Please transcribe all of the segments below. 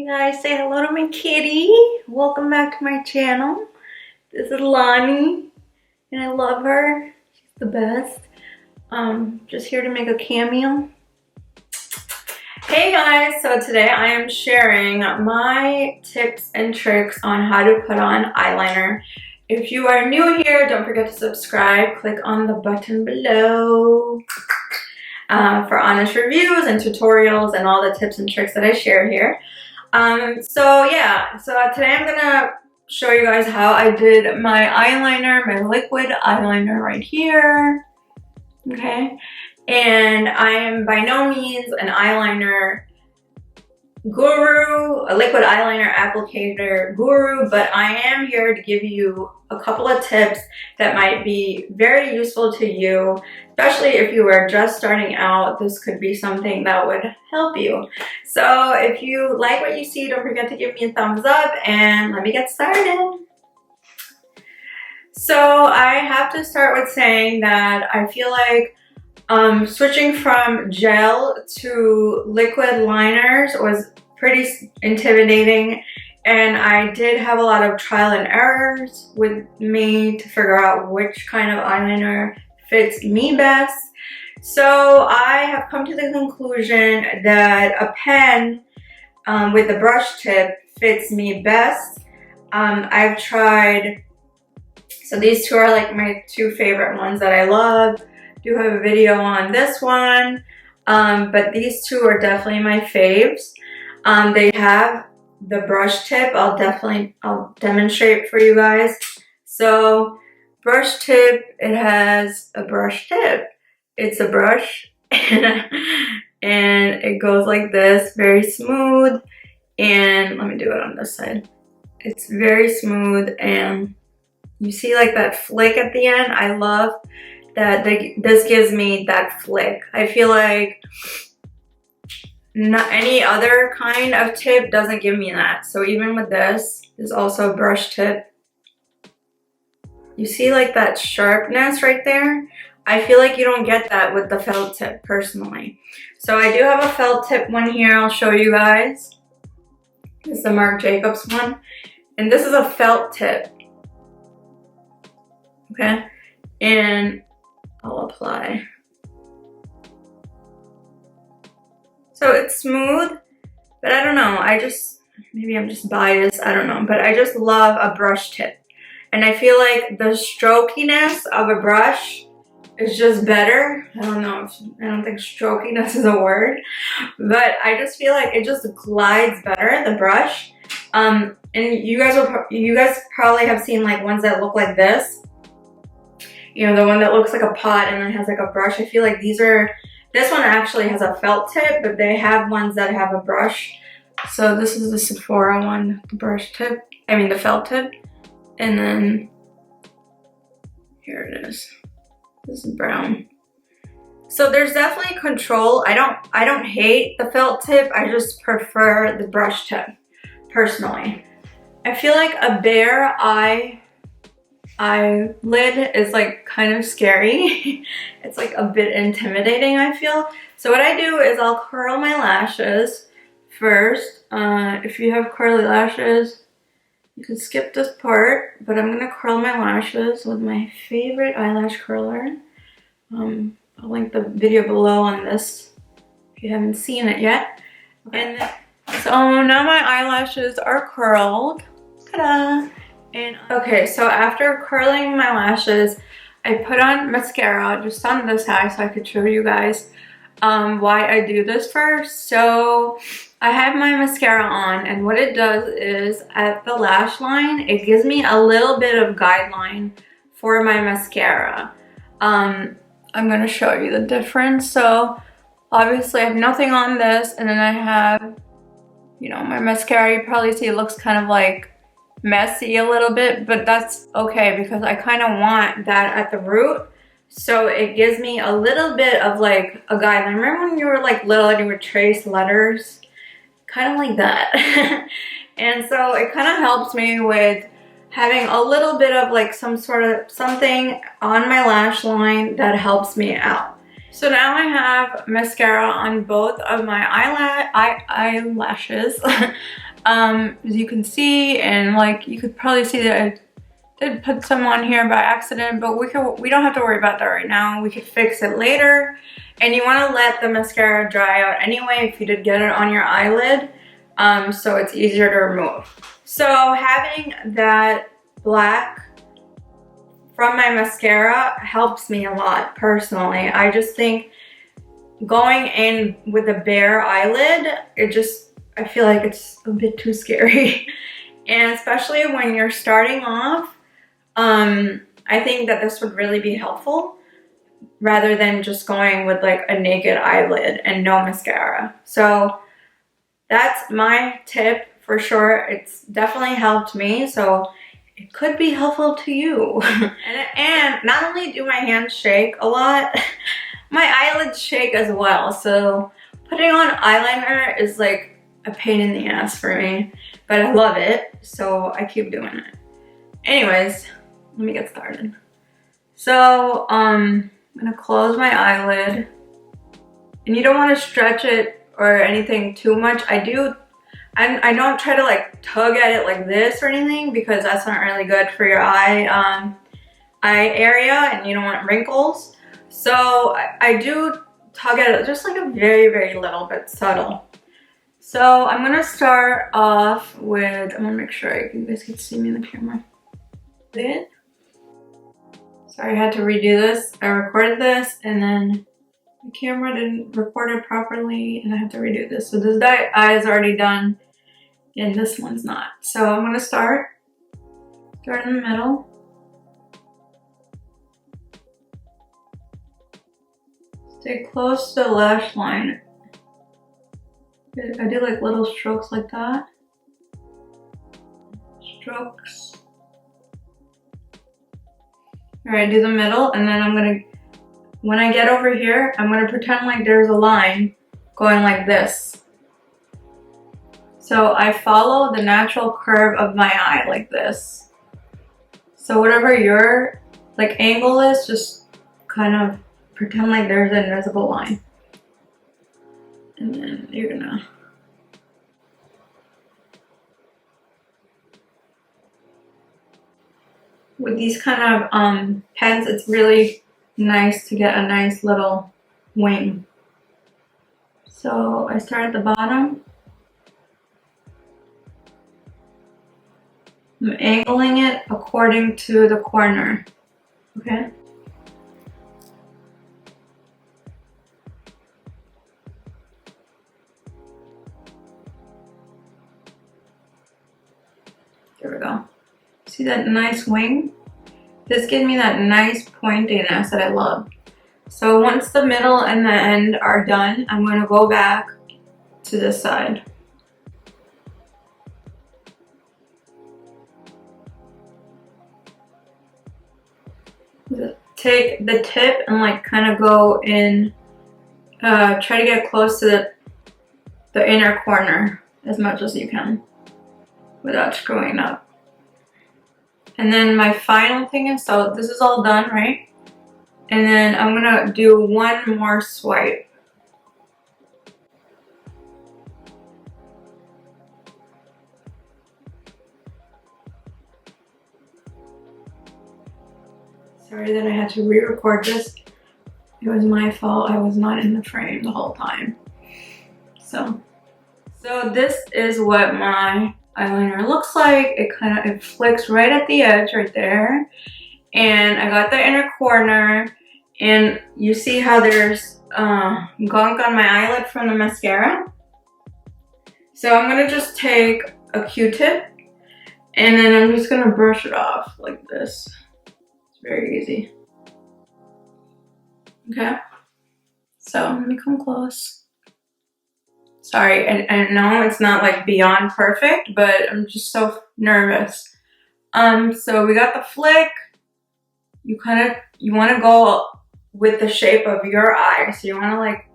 You guys say hello to my kitty. Welcome back to my channel. This is Lani, and I love her. She's the best. Just here to make a cameo. Hey guys, so today I am sharing my tips and tricks on how to put on eyeliner. If you are new here, don't forget to subscribe. Click on the button below for honest reviews and tutorials and all the tips and tricks that I share here. So today I'm gonna show you guys how I did my eyeliner, my liquid eyeliner right here. Okay, and I am by no means an eyeliner guru, a liquid eyeliner applicator guru, but I am here to give you a couple of tips that might be very useful to you, especially if you are just starting out. This could be something that would help you. So if you like what you see, don't forget to give me a thumbs up, and let me get started. So I have to start with saying that I feel like switching from gel to liquid liners was pretty intimidating, and I did have a lot of trial and errors with me to figure out which kind of eyeliner fits me best. So I have come to the conclusion that a pen with a brush tip fits me best. I've tried, so these two are like my two favorite ones that I love. Do have a video on this one, but these two are definitely my faves. They have the brush tip. I'll demonstrate for you guys. So brush tip, it has a brush tip. It's a brush and it goes like this, very smooth. And let me do it on this side. It's very smooth, and you see like that flick at the end. I love that this gives me that flick. I feel like not any other kind of tip doesn't give me that. So even with this is also a brush tip. You see like that sharpness right there? I feel like you don't get that with the felt tip personally. So I do have a felt tip one here. I'll show you guys. This is the Marc Jacobs one. And this is a felt tip. Okay? And I'll apply. So it's smooth, but I don't know. Maybe I'm just biased. I don't know. But I just love a brush tip. And I feel like the strokiness of a brush is just better. I don't think strokiness is a word, but I just feel like it just glides better, the brush. And you guys probably have seen like ones that look like this. You know, the one that looks like a pot and then has like a brush. I feel like this one actually has a felt tip, but they have ones that have a brush. So this is the Sephora one, the brush tip. I mean the felt tip. And then here it is. This is brown. So there's definitely control. I don't hate the felt tip. I just prefer the brush tip personally. I feel like a bare eyelid is like kind of scary. It's like a bit intimidating, I feel. So what I do is I'll curl my lashes first. If you have curly lashes, you can skip this part, but I'm gonna curl my lashes with my favorite eyelash curler. I'll link the video below on this if you haven't seen it yet. And so now my eyelashes are curled. Ta-da! And okay, so after curling my lashes, I put on mascara just on this side so I could show you guys why I do this first. So I have my mascara on, and what it does is at the lash line, it gives me a little bit of guideline for my mascara. I'm gonna show you the difference. So obviously I have nothing on this, and then I have, you know, my mascara. You probably see it looks kind of like messy a little bit, but that's okay because I kind of want that at the root. So it gives me a little bit of like a guideline. Remember when you were like little and you would trace letters? Kind of like that. And so it kind of helps me with having a little bit of like some sort of something on my lash line that helps me out. So now I have mascara on both of my eyelashes. as you can see, and like you could probably see that I did put some on here by accident, but we don't have to worry about that right now. We could fix it later. And you want to let the mascara dry out anyway if you did get it on your eyelid, so it's easier to remove. So having that black from my mascara helps me a lot personally. I just think going in with a bare eyelid, I feel like it's a bit too scary. And especially when you're starting off, I think that this would really be helpful rather than just going with like a naked eyelid and no mascara. So that's my tip for sure. It's definitely helped me, so it could be helpful to you. and not only do my hands shake a lot, my eyelids shake as well. So putting on eyeliner is like a pain in the ass for me, but I love it, so I keep doing it. Anyways, let me get started. So I'm gonna close my eyelid, and you don't want to stretch it or anything too much. I don't try to like tug at it like this or anything, because that's not really good for your eye area, and you don't want wrinkles. So I do tug at it just like a very, very little bit, subtle. So I'm gonna start off with, I'm gonna make sure you guys can see me in the camera. Sorry, I had to redo this. I recorded this and then the camera didn't record it properly and I have to redo this. So this eye is already done and this one's not. So I'm gonna start in the middle. Stay close to the lash line. I do like little strokes like that. Strokes. Alright, do the middle, and then when I get over here, I'm gonna pretend like there's a line going like this. So I follow the natural curve of my eye like this. So whatever your like angle is, just kind of pretend like there's an invisible line. And then you're gonna with these kind of pens, it's really nice to get a nice little wing. So I start at the bottom. I'm angling it according to the corner, okay? There we go. See that nice wing? This gives me that nice pointiness that I love. So once the middle and the end are done, I'm going to go back to this side. Take the tip and like kind of go in, try to get close to the inner corner as much as you can without screwing up. And then my final thing is, so this is all done, right? And then I'm gonna do one more swipe. Sorry that I had to re-record this. It was my fault. I was not in the frame the whole time. So this is what my eyeliner looks like. It flicks right at the edge right there, and I got the inner corner, and you see how there's gunk on my eyelid from the mascara. So I'm gonna just take a Q-tip and then I'm just gonna brush it off like this. It's very easy. Okay, so let me come close. Sorry, I know it's not like beyond perfect, but I'm just so nervous. So we got the flick. You want to go with the shape of your eye. So you want to like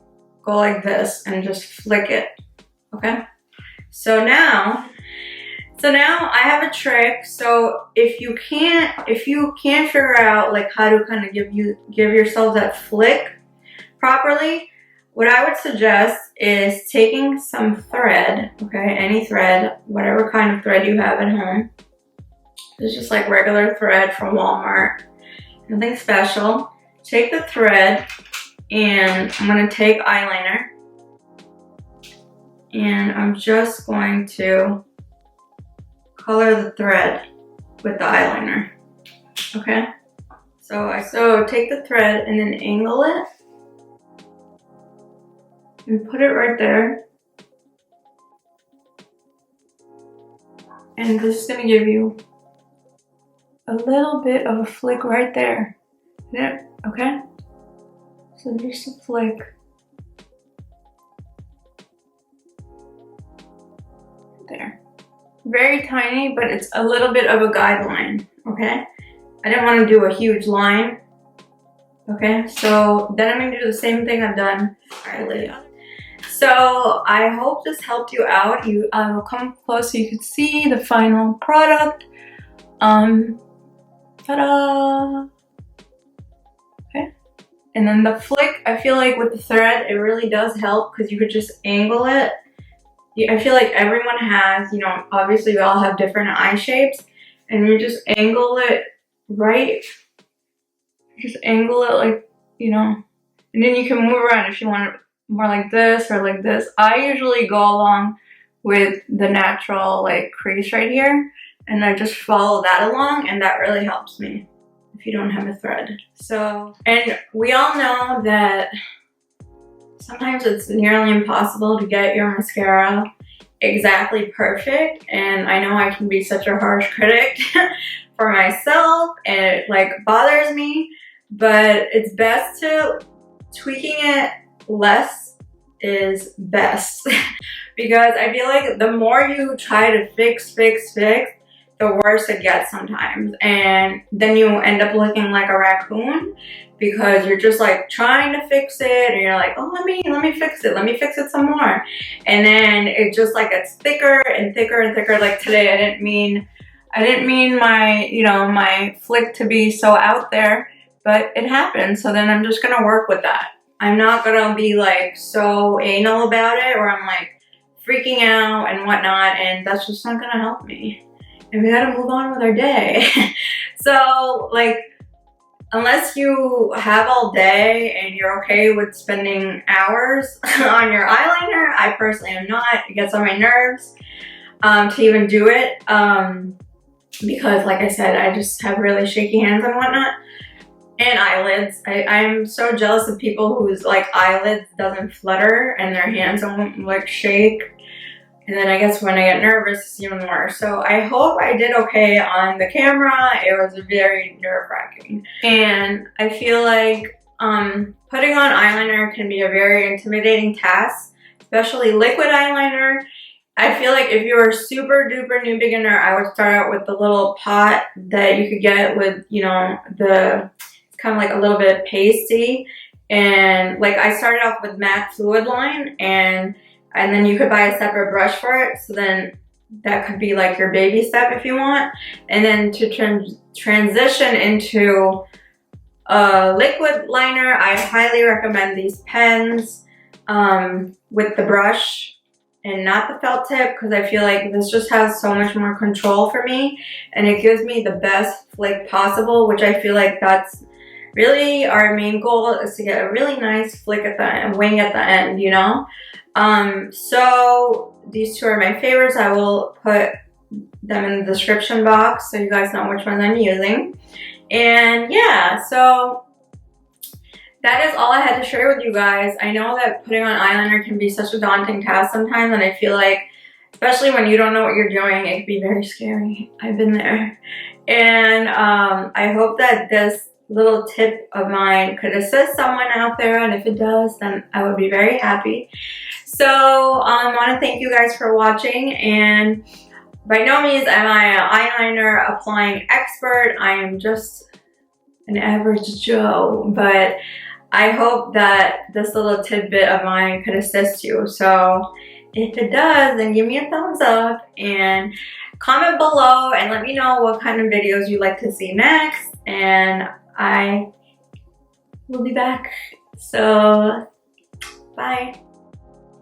go like this and just flick it. Okay. So now I have a trick. So if you can't figure out like how to kind of give yourself that flick properly, what I would suggest is taking some thread, okay, any thread, whatever kind of thread you have at home. It's just like regular thread from Walmart, nothing special. Take the thread, and I'm gonna take eyeliner, and I'm just going to color the thread with the eyeliner, okay? So take the thread and then angle it and put it right there. And this is gonna give you a little bit of a flick right there. Yeah, okay? So just a flick. There. Very tiny, but it's a little bit of a guideline, okay? I didn't want to do a huge line, okay? So then I'm going to do the same thing I've done. All right, Lydia. So I hope this helped you out. I will come close so you can see the final product. Ta-da! Okay. And then the flick, I feel like with the thread, it really does help because you could just angle it. I feel like everyone has, you know, obviously we all have different eye shapes, and you just angle it right. Just angle it like, you know, and then you can move around if you want it more like this or like this. I usually go along with the natural like crease right here, and I just follow that along, and that really helps me if you don't have a thread. So, and we all know that sometimes it's nearly impossible to get your mascara exactly perfect, and I know I can be such a harsh critic for myself, and it like bothers me, but it's best to tweaking it less is best because I feel like the more you try to fix, the worse it gets sometimes, and then you end up looking like a raccoon because you're just like trying to fix it, and you're like, oh, let me fix it some more, and then it just like gets thicker and thicker and thicker. Like today, I didn't mean my, you know, my flick to be so out there, but it happened. So then I'm just gonna work with that. I'm not gonna be like so anal about it, or I'm like freaking out and whatnot, and that's just not gonna help me. And we gotta move on with our day. So like, unless you have all day and you're okay with spending hours on your eyeliner, I personally am not. It gets on my nerves to even do it because like I said, I just have really shaky hands and whatnot. And eyelids. I'm so jealous of people whose like eyelids doesn't flutter and their hands don't like shake. And then I guess when I get nervous, it's even worse. So I hope I did okay on the camera. It was very nerve-wracking. And I feel like putting on eyeliner can be a very intimidating task, especially liquid eyeliner. I feel like if you're a super duper new beginner, I would start out with the little pot that you could get with, you know, it's kind of like a little bit pasty. And like I started off with matte Fluidline, and then you could buy a separate brush for it. So then that could be like your baby step if you want. And then to transition into a liquid liner, I highly recommend these pens with the brush and not the felt tip, because I feel like this just has so much more control for me, and it gives me the best flick possible, which I feel like that's really our main goal, is to get a really nice flick at the end, wing at the end, you know? So these two are my favorites. I will put them in the description box so you guys know which ones I'm using. And yeah, so that is all I had to share with you guys. I know that putting on eyeliner can be such a daunting task sometimes, and I feel like, especially when you don't know what you're doing, it can be very scary. I've been there. And I hope that this little tip of mine could assist someone out there, and if it does, then I would be very happy. So I want to thank you guys for watching, and by no means am I an eyeliner applying expert. I am just an average Joe, but I hope that this little tidbit of mine could assist you. So if it does, then give me a thumbs up and comment below and let me know what kind of videos you'd like to see next, and I will be back. So Bye!